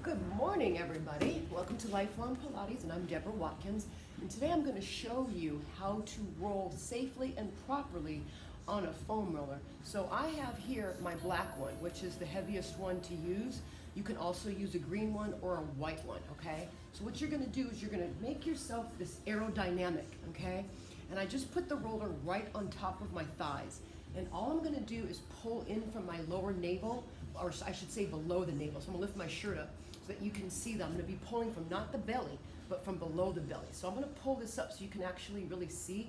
Good morning, everybody. Welcome to Lifelong Pilates, and I'm Deborah Watkins. And today I'm going to show you how to roll safely and properly on a foam roller. So I have here my black one, which is the heaviest one to use. You can also use a green one or a white one, okay? So what you're going to do is you're going to make yourself this aerodynamic, okay? And I just put the roller right on top of my thighs. And all I'm going to do is pull in from my lower navel, or I should say below the navel. So I'm going to lift my shirt up so that you can see that I'm going to be pulling from not the belly, but from below the belly. So I'm going to pull this up so you can actually really see.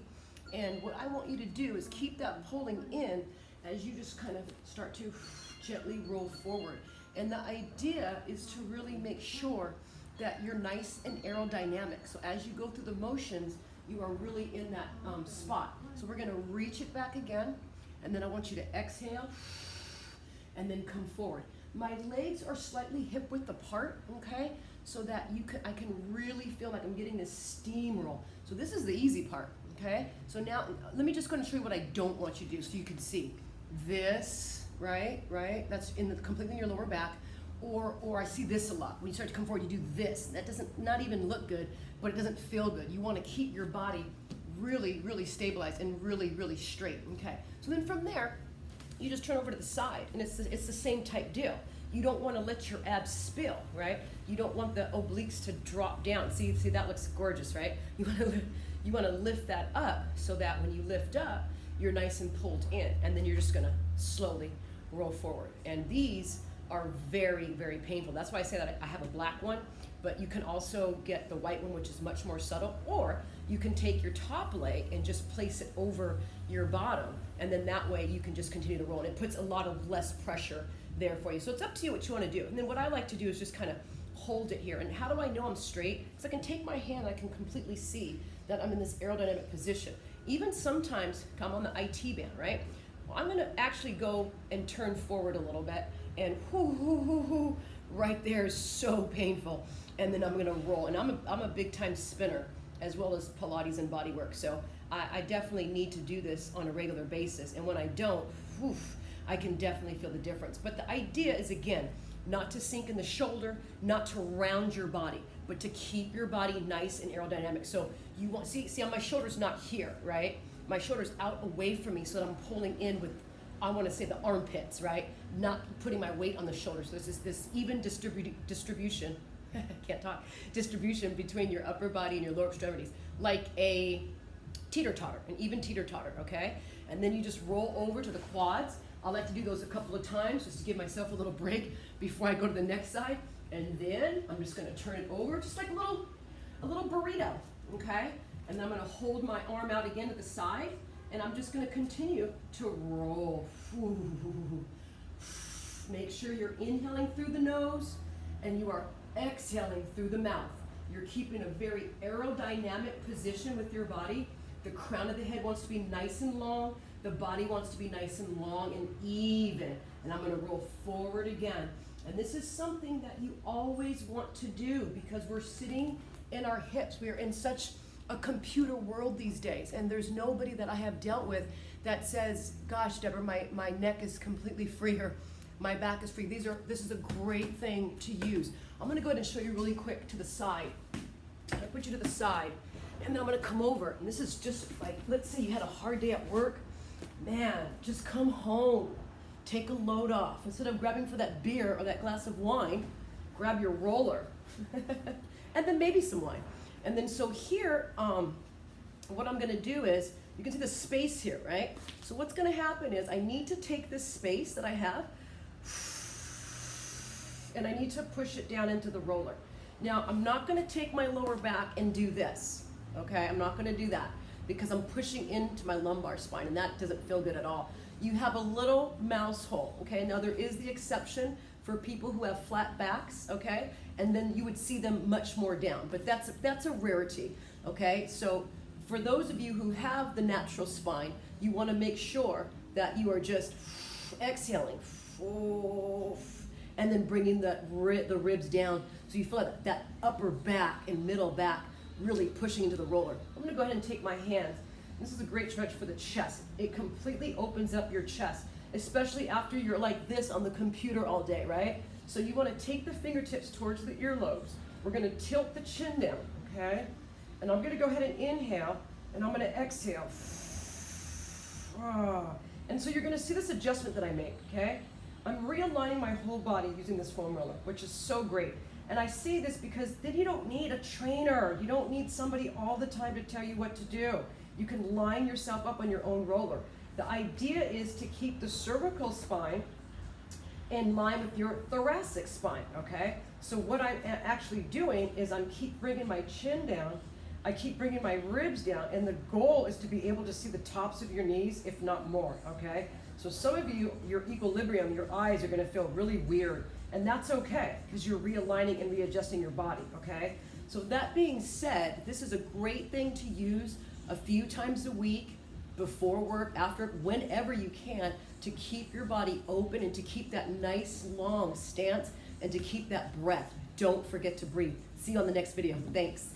And what I want you to do is keep that pulling in as you just kind of start to gently roll forward. And the idea is to really make sure that you're nice and aerodynamic. So as you go through the motions, you are really in that spot. So we're going to reach it back again, and then I want you to exhale and then come forward. My legs are slightly hip width apart, okay? So that I can really feel like I'm getting this steamroll. So this is the easy part, okay? So now, let me just go and show you what I don't want you to do so you can see. This, right? That's completely in your lower back. Or I see this a lot. When you start to come forward, you do this. That doesn't not even look good, but it doesn't feel good. You want to keep your body really, really stabilized and really, really straight, okay? So then from there, you just turn over to the side, and it's the same type deal. You don't want to let your abs spill, right? You don't want the obliques to drop down. See, that looks gorgeous, right? You want to lift that up so that when you lift up, you're nice and pulled in, and then you're just going to slowly roll forward. And these are very, very painful. That's why I say that I have a black one, but you can also get the white one, which is much more subtle, or you can take your top leg and just place it over your bottom, and then that way you can just continue to roll, and it puts a lot of less pressure there for you. So it's up to you what you want to do. And then what I like to do is just kind of hold it here. And how do I know I'm straight? Because I can take my hand, I can completely see that I'm in this aerodynamic position. Even sometimes, I'm on the IT band, right? Well, I'm going to actually go and turn forward a little bit, and right there is so painful. And then I'm going to roll. And I'm a big time spinner, as well as Pilates and body work. So I definitely need to do this on a regular basis. And when I don't, I can definitely feel the difference. But the idea is, again, not to sink in the shoulder, not to round your body, but to keep your body nice and aerodynamic. So you want, see my shoulder's not here, right? My shoulder's out away from me so that I'm pulling in with, I want to say, the armpits, right? Not putting my weight on the shoulders. So there's this even distribution, can't talk, distribution between your upper body and your lower extremities, like a teeter-totter, an even teeter-totter, okay? And then you just roll over to the quads. I like to do those a couple of times just to give myself a little break before I go to the next side. And then I'm just gonna turn it over, just like a little burrito, okay? And then I'm gonna hold my arm out again to the side, and I'm just gonna continue to roll. Make sure you're inhaling through the nose and you are exhaling through the mouth. You're keeping a very aerodynamic position with your body. The crown of the head wants to be nice and long. The body wants to be nice and long and even. And I'm going to roll forward again. And this is something that you always want to do because we're sitting in our hips. We are in such a computer world these days. And there's nobody that I have dealt with that says, gosh, Deborah, my neck is completely free, or my back is free. This is a great thing to use. I'm going to go ahead and show you really quick to the side. I put you to the side. And then I'm going to come over. And this is just like, let's say you had a hard day at work. Man, just come home. Take a load off. Instead of grabbing for that beer or that glass of wine, grab your roller. And then maybe some wine. And then so here, what I'm going to do is, you can see the space here, right? So what's going to happen is I need to take this space that I have, and I need to push it down into the roller. Now, I'm not going to take my lower back and do this, okay? I'm not going to do that because I'm pushing into my lumbar spine, and that doesn't feel good at all. You have a little mouse hole, okay? Now, there is the exception for people who have flat backs, okay? And then you would see them much more down, but that's a rarity, okay? So for those of you who have the natural spine, you want to make sure that you are just exhaling, and then bringing the ribs down so you feel like that upper back and middle back really pushing into the roller. I'm going to go ahead and take my hands. This is a great stretch for the chest. It completely opens up your chest, especially after you're like this on the computer all day, right? So you want to take the fingertips towards the earlobes. We're going to tilt the chin down, okay? And I'm going to go ahead and inhale, and I'm going to exhale. And so you're going to see this adjustment that I make, okay? I'm realigning my whole body using this foam roller, which is so great. And I say this because then you don't need a trainer. You don't need somebody all the time to tell you what to do. You can line yourself up on your own roller. The idea is to keep the cervical spine in line with your thoracic spine, okay? So what I'm actually doing is I'm keep bringing my chin down, I keep bringing my ribs down, and the goal is to be able to see the tops of your knees, if not more, okay? So some of you, your equilibrium, your eyes are gonna feel really weird, and that's okay, because you're realigning and readjusting your body, okay? So that being said, this is a great thing to use a few times a week, before work, after, whenever you can, to keep your body open and to keep that nice long stance and to keep that breath. Don't forget to breathe. See you on the next video. Thanks.